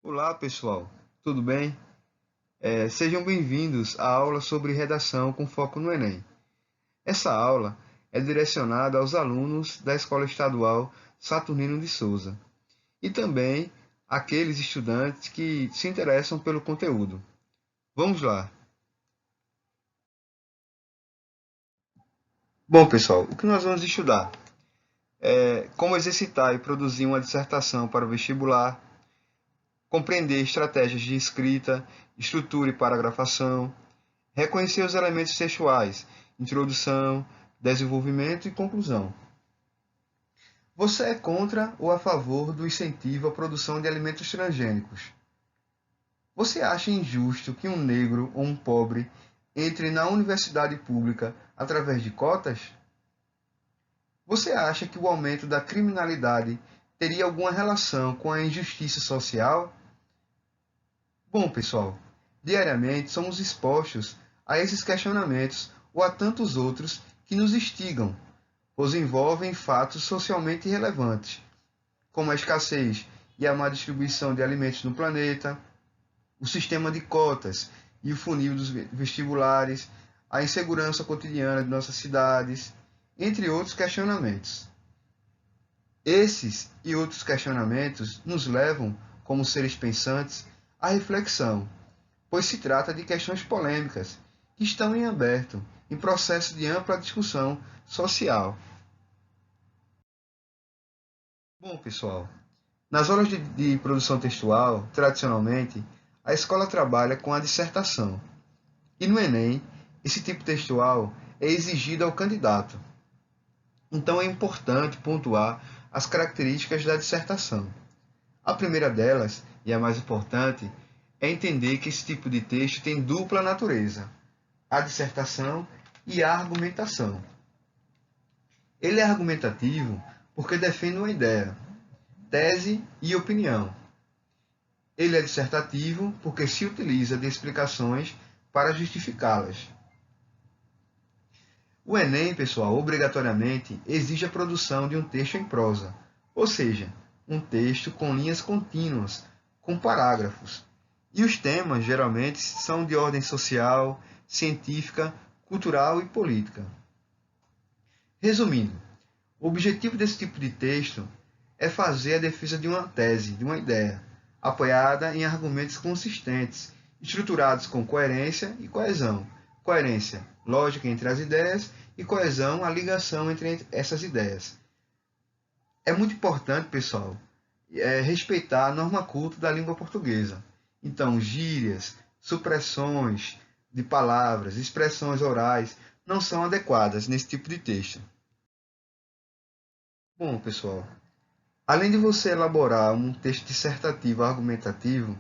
Olá, pessoal, tudo bem? Sejam bem-vindos à aula sobre redação com foco no Enem. Essa aula é direcionada aos alunos da Escola Estadual Saturnino de Souza e também àqueles estudantes que se interessam pelo conteúdo. Vamos lá! Bom, pessoal, o que nós vamos estudar? Como exercitar e produzir uma dissertação para o vestibular, compreender estratégias de escrita, estrutura e paragrafação, reconhecer os elementos textuais, introdução, desenvolvimento e conclusão. Você é contra ou a favor do incentivo à produção de alimentos transgênicos? Você acha injusto que um negro ou um pobre entre na universidade pública através de cotas? Você acha que o aumento da criminalidade teria alguma relação com a injustiça social? Bom, pessoal, diariamente somos expostos a esses questionamentos ou a tantos outros que nos instigam, pois envolvem fatos socialmente relevantes, como a escassez e a má distribuição de alimentos no planeta, o sistema de cotas e o funil dos vestibulares, a insegurança cotidiana de nossas cidades, entre outros questionamentos. Esses e outros questionamentos nos levam, como seres pensantes, à reflexão, pois se trata de questões polêmicas que estão em aberto, em processo de ampla discussão social. Bom, pessoal, nas aulas de produção textual, tradicionalmente, a escola trabalha com a dissertação. E no Enem, esse tipo textual é exigido ao candidato. Então é importante pontuar as características da dissertação. A primeira delas, e a mais importante, é entender que esse tipo de texto tem dupla natureza: a dissertação e a argumentação. Ele é argumentativo porque defende uma ideia, tese e opinião. Ele é dissertativo porque se utiliza de explicações para justificá-las. O Enem, pessoal, obrigatoriamente exige a produção de um texto em prosa, ou seja, um texto com linhas contínuas, com parágrafos. E os temas, geralmente, são de ordem social, científica, cultural e política. Resumindo, o objetivo desse tipo de texto é fazer a defesa de uma tese, de uma ideia, apoiada em argumentos consistentes, estruturados com coerência e coesão. Coerência, lógica entre as ideias, e coesão, a ligação entre essas ideias. É muito importante, pessoal, respeitar a norma culta da língua portuguesa. Então, gírias, supressões de palavras, expressões orais não são adequadas nesse tipo de texto. Bom, pessoal, além de você elaborar um texto dissertativo argumentativo,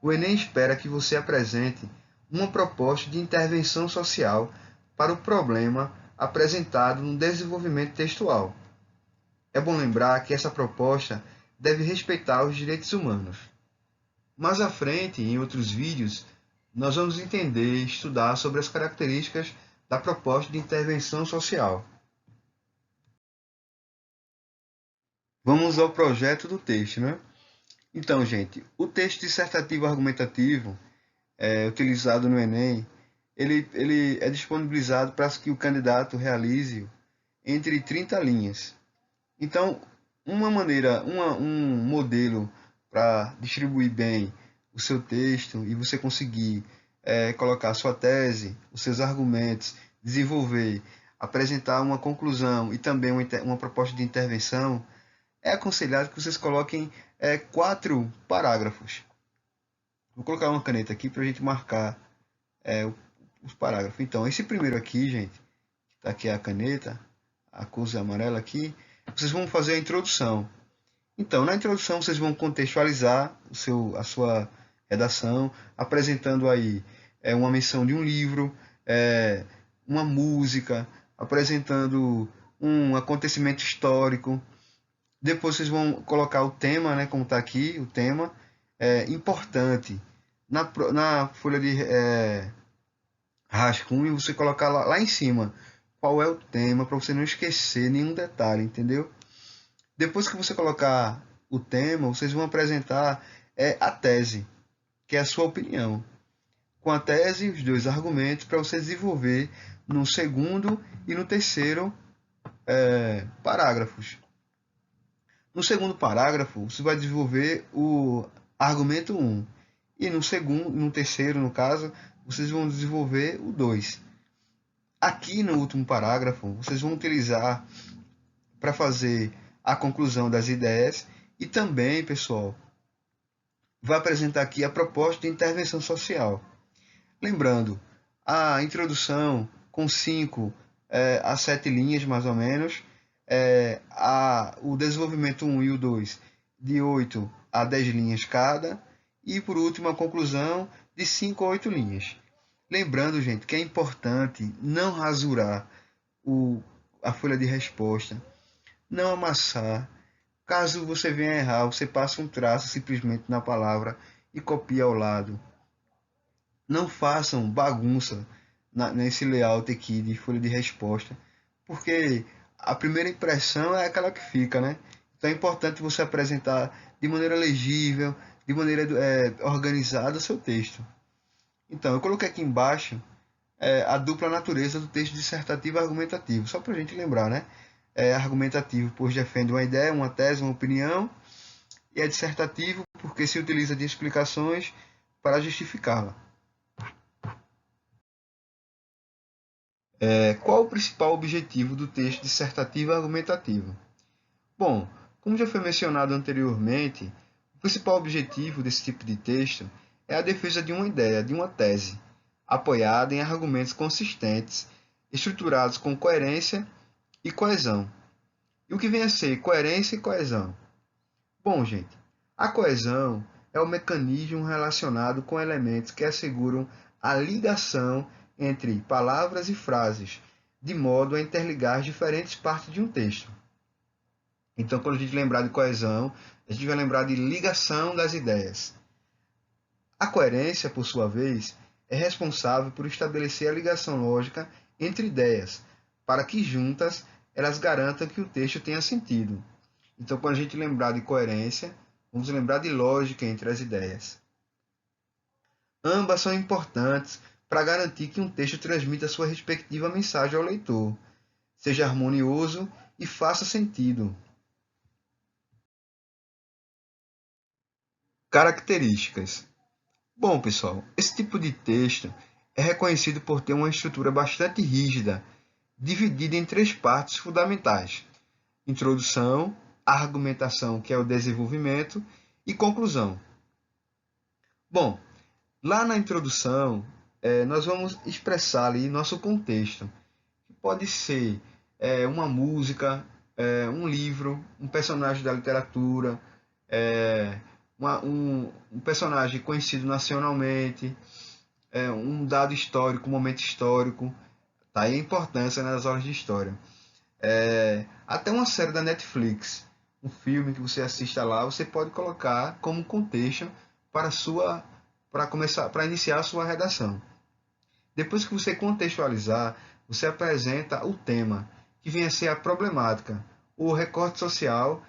o Enem espera que você apresente uma proposta de intervenção social para o problema apresentado no desenvolvimento textual. É bom lembrar que essa proposta deve respeitar os direitos humanos. Mais à frente, em outros vídeos, nós vamos entender e estudar sobre as características da proposta de intervenção social. Vamos ao projeto do texto, né? Então, gente, o texto dissertativo argumentativo utilizado no Enem, ele é disponibilizado para que o candidato realize entre 30 linhas. Então, um modelo para distribuir bem o seu texto e você conseguir colocar a sua tese, os seus argumentos, desenvolver, apresentar uma conclusão e também uma proposta de intervenção, é aconselhado que vocês coloquem 4 parágrafos. Vou colocar uma caneta aqui para a gente marcar os parágrafos. Então, esse primeiro aqui, gente, tá aqui a caneta, a cor amarela aqui, vocês vão fazer a introdução. Então, na introdução, vocês vão contextualizar a sua redação, apresentando aí uma menção de um livro, uma música, apresentando um acontecimento histórico. Depois vocês vão colocar o tema, né, como está aqui, o tema importante. Na folha de rascunho, você colocar lá em cima qual é o tema, para você não esquecer nenhum detalhe, entendeu? Depois que você colocar o tema, vocês vão apresentar é a tese, que é a sua opinião. Com a tese, os dois argumentos para você desenvolver no segundo e no terceiro parágrafos. No segundo parágrafo, você vai desenvolver o argumento 1. E no segundo, no terceiro, no caso, vocês vão desenvolver o 2. Aqui no último parágrafo, vocês vão utilizar para fazer a conclusão das ideias e também, pessoal, vai apresentar aqui a proposta de intervenção social. Lembrando, a introdução com 5 a 7 linhas, mais ou menos, o desenvolvimento 1 e o 2 de 8 a 10 linhas cada, e por último a conclusão de 5 a 8 linhas. Lembrando, gente, que é importante não rasurar a folha de resposta, não amassar. Caso você venha errar, você passa um traço simplesmente na palavra e copia ao lado. Não façam bagunça nesse layout aqui de folha de resposta, porque a primeira impressão é aquela que fica, né? Então é importante você apresentar de maneira legível, de maneira organizada o seu texto. Então, eu coloquei aqui embaixo a dupla natureza do texto dissertativo e argumentativo, só para a gente lembrar, né? Argumentativo, pois defende uma ideia, uma tese, uma opinião, e é dissertativo porque se utiliza de explicações para justificá-la. Qual o principal objetivo do texto dissertativo e argumentativo? Bom, como já foi mencionado anteriormente, o principal objetivo desse tipo de texto é a defesa de uma ideia, de uma tese, apoiada em argumentos consistentes, estruturados com coerência e coesão. E o que vem a ser coerência e coesão? Bom, gente, a coesão é o mecanismo relacionado com elementos que asseguram a ligação entre palavras e frases, de modo a interligar diferentes partes de um texto. Então, quando a gente lembrar de coesão, a gente vai lembrar de ligação das ideias. A coerência, por sua vez, é responsável por estabelecer a ligação lógica entre ideias, para que juntas elas garantam que o texto tenha sentido. Então, quando a gente lembrar de coerência, vamos lembrar de lógica entre as ideias. Ambas são importantes para garantir que um texto transmita sua respectiva mensagem ao leitor, seja harmonioso e faça sentido. Características. Bom, pessoal, esse tipo de texto é reconhecido por ter uma estrutura bastante rígida, dividida em 3 partes fundamentais: introdução, argumentação, que é o desenvolvimento, e conclusão. Bom, lá na introdução, nós vamos expressar ali nosso contexto, que pode ser uma música, um livro, um personagem da literatura, um personagem conhecido nacionalmente, um dado histórico, um momento histórico. Tá aí a importância nas aulas de história. Até uma série da Netflix, um filme que você assista lá, você pode colocar como contexto para iniciar a sua redação. Depois que você contextualizar, você apresenta o tema, que vem a ser a problemática, o recorte social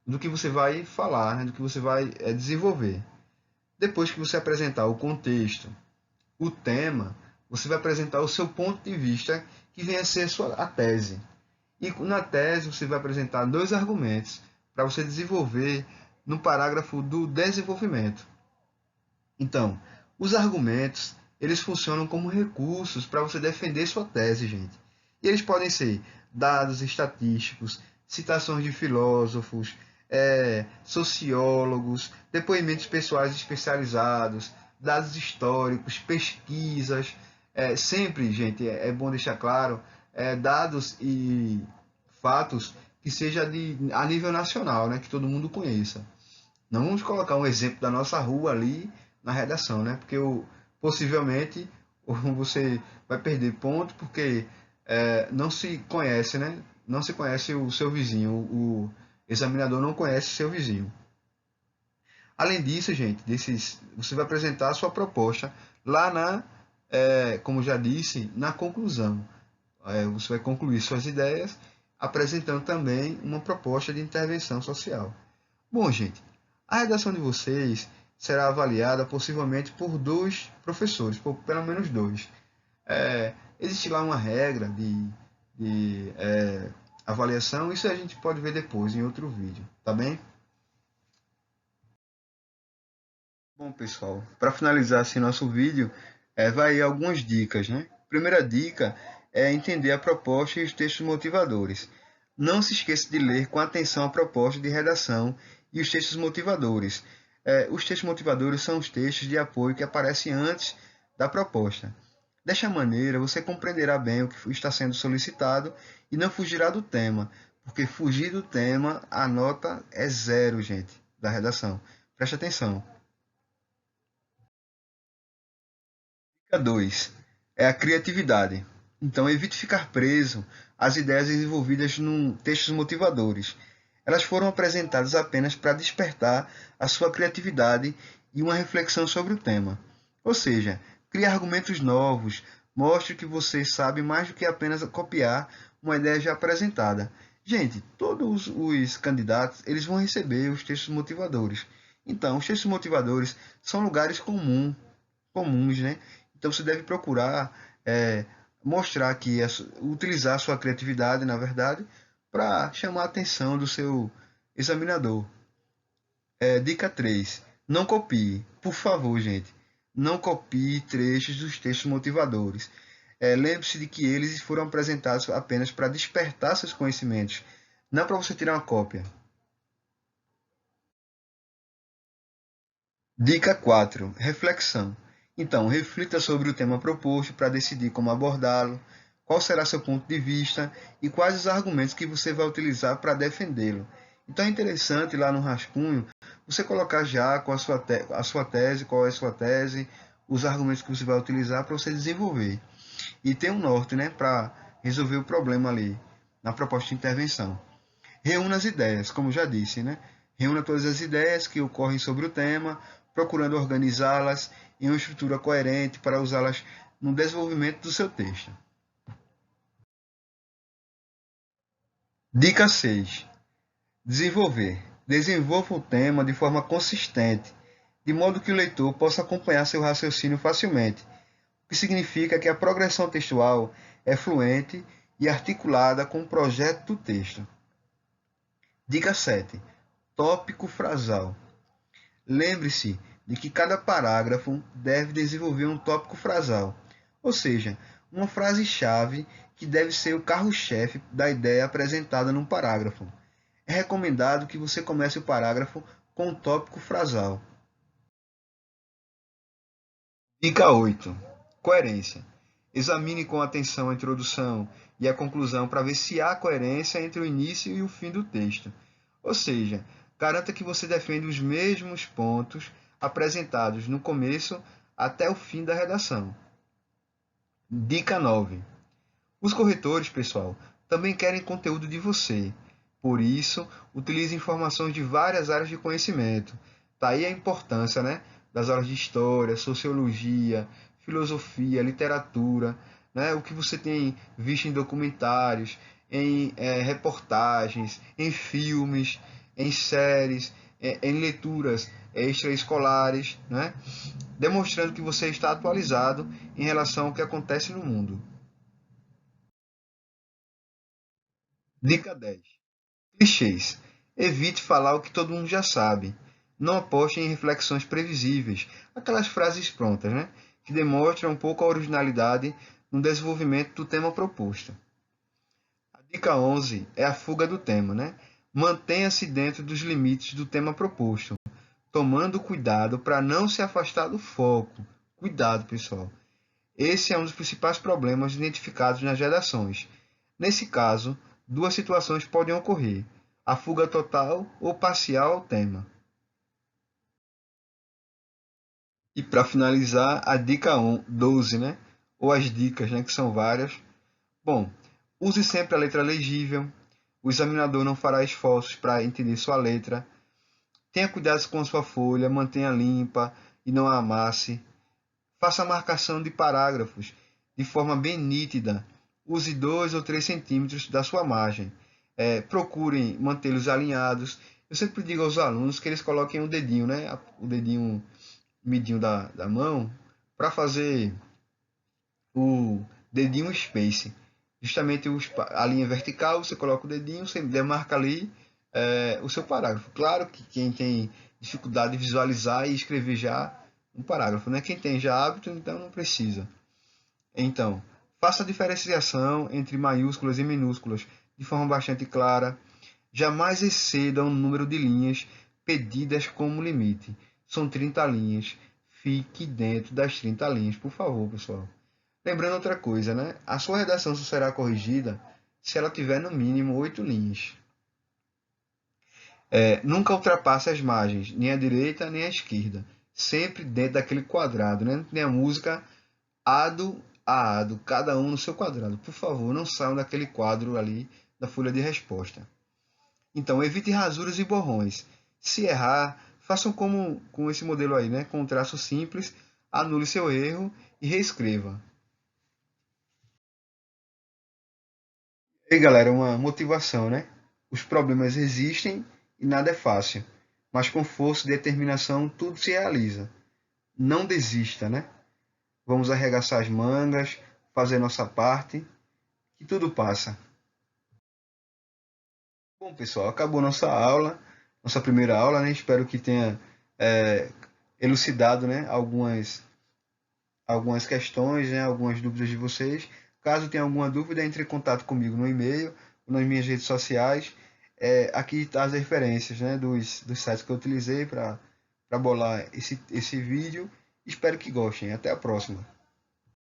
do que você vai falar, né, do que você vai desenvolver. Depois que você apresentar o contexto, o tema, você vai apresentar o seu ponto de vista, que vem a ser a tese. E na tese você vai apresentar 2 argumentos para você desenvolver no parágrafo do desenvolvimento. Então, os argumentos, eles funcionam como recursos para você defender sua tese, gente. E eles podem ser dados estatísticos, citações de filósofos, sociólogos, depoimentos pessoais especializados, dados históricos, pesquisas. Sempre, gente, é bom deixar claro, dados e fatos que seja a nível nacional, né, que todo mundo conheça. Não vamos colocar um exemplo da nossa rua ali na redação, né, porque possivelmente você vai perder ponto porque não se conhece, né, não se conhece o seu vizinho, o examinador não conhece o seu vizinho. Além disso, gente, você vai apresentar a sua proposta lá como já disse, na conclusão. Você vai concluir suas ideias apresentando também uma proposta de intervenção social. Bom, gente, a redação de vocês será avaliada possivelmente por 2 professores, por pelo menos 2. Existe lá uma regra de avaliação, isso a gente pode ver depois em outro vídeo, tá bem? Bom, pessoal, para finalizar assim, nosso vídeo, vai aí algumas dicas, né? Primeira dica é entender a proposta e os textos motivadores. Não se esqueça de ler com atenção a proposta de redação e os textos motivadores. Os textos motivadores são os textos de apoio que aparecem antes da proposta. Desta maneira, você compreenderá bem o que está sendo solicitado e não fugirá do tema, porque fugir do tema, a nota é 0, gente, da redação. Preste atenção. Dica 2 é a criatividade. Então, evite ficar preso às ideias desenvolvidas em textos motivadores. Elas foram apresentadas apenas para despertar a sua criatividade e uma reflexão sobre o tema. Ou seja, crie argumentos novos, mostre que você sabe mais do que apenas copiar uma ideia já apresentada. Gente, todos os candidatos eles vão receber os textos motivadores. Então, os textos motivadores são lugares comuns, né? Então você deve procurar mostrar que utilizar a sua criatividade, na verdade, para chamar a atenção do seu examinador. Dica 3. Não copie. Por favor, gente. Não copie trechos dos textos motivadores. Lembre-se de que eles foram apresentados apenas para despertar seus conhecimentos, não para você tirar uma cópia. Dica 4. Reflexão. Então, reflita sobre o tema proposto para decidir como abordá-lo, qual será seu ponto de vista e quais os argumentos que você vai utilizar para defendê-lo. Então, é interessante lá no rascunho você colocar já com a sua tese, qual é a sua tese, os argumentos que você vai utilizar para você desenvolver. E tem um norte, né, para resolver o problema ali na proposta de intervenção. Reúna as ideias, como já disse, né? Reúna todas as ideias que ocorrem sobre o tema, procurando organizá-las em uma estrutura coerente para usá-las no desenvolvimento do seu texto. Dica 6. Desenvolver. Desenvolva o tema de forma consistente, de modo que o leitor possa acompanhar seu raciocínio facilmente, o que significa que a progressão textual é fluente e articulada com o projeto do texto. Dica 7. Tópico frasal. Lembre-se de que cada parágrafo deve desenvolver um tópico frasal, ou seja, uma frase-chave que deve ser o carro-chefe da ideia apresentada num parágrafo. É recomendado que você comece o parágrafo com um tópico frasal. Dica 8. Coerência. Examine com atenção a introdução e a conclusão para ver se há coerência entre o início e o fim do texto. Ou seja, garanta que você defende os mesmos pontos apresentados no começo até o fim da redação. Dica 9. Os corretores, pessoal, também querem conteúdo de você. Por isso, utilize informações de várias áreas de conhecimento. Daí a importância, né, das aulas de história, sociologia, filosofia, literatura, né, o que você tem visto em documentários, em reportagens, em filmes, em séries, em leituras extraescolares, né, demonstrando que você está atualizado em relação ao que acontece no mundo. Dica 10. Clichês. Evite falar o que todo mundo já sabe. Não aposte em reflexões previsíveis, aquelas frases prontas, né? Que demonstram um pouco a originalidade no desenvolvimento do tema proposto. A dica 11 é a fuga do tema, né? Mantenha-se dentro dos limites do tema proposto, tomando cuidado para não se afastar do foco. Cuidado, pessoal. Esse é um dos principais problemas identificados nas redações. Nesse caso, duas situações podem ocorrer: a fuga total ou parcial ao tema. E para finalizar, a dica 12, né? Ou as dicas, né? Que são várias. Bom, use sempre a letra legível. O examinador não fará esforços para entender sua letra. Tenha cuidado com sua folha, mantenha limpa e não a amasse. Faça a marcação de parágrafos de forma bem nítida. Use 2 ou 3 centímetros da sua margem. Procurem mantê-los alinhados Eu sempre digo aos alunos que eles coloquem o dedinho, né? O dedinho midinho da mão para fazer o dedinho space. Justamente a linha vertical, você coloca o dedinho, você demarca ali o seu parágrafo. Claro que quem tem dificuldade de visualizar e escrever já um parágrafo, né? Quem tem já hábito, então não precisa. Então, faça a diferenciação entre maiúsculas e minúsculas de forma bastante clara. Jamais exceda o número de linhas pedidas como limite. São 30 linhas. Fique dentro das 30 linhas, por favor, pessoal. Lembrando outra coisa, né? A sua redação só será corrigida se ela tiver no mínimo 8 linhas. Nunca ultrapasse as margens, nem à direita nem à esquerda. Sempre dentro daquele quadrado, né? Nem a música ado a ado, cada um no seu quadrado. Por favor, não saiam daquele quadro ali da folha de resposta. Então, evite rasuras e borrões. Se errar, façam como com esse modelo aí, né? Com um traço simples, anule seu erro e reescreva. E aí, galera, uma motivação, né? Os problemas existem e nada é fácil, mas com força e determinação tudo se realiza. Não desista, né? Vamos arregaçar as mangas, fazer nossa parte, que tudo passa. Bom, pessoal, acabou nossa aula, nossa primeira aula, né? Espero que tenha é, elucidado, né, algumas questões, né, algumas dúvidas de vocês. Caso tenha alguma dúvida, entre em contato comigo no e-mail, nas minhas redes sociais. Aqui está as referências, né, dos sites que eu utilizei para bolar esse vídeo. Espero que gostem. Até a próxima.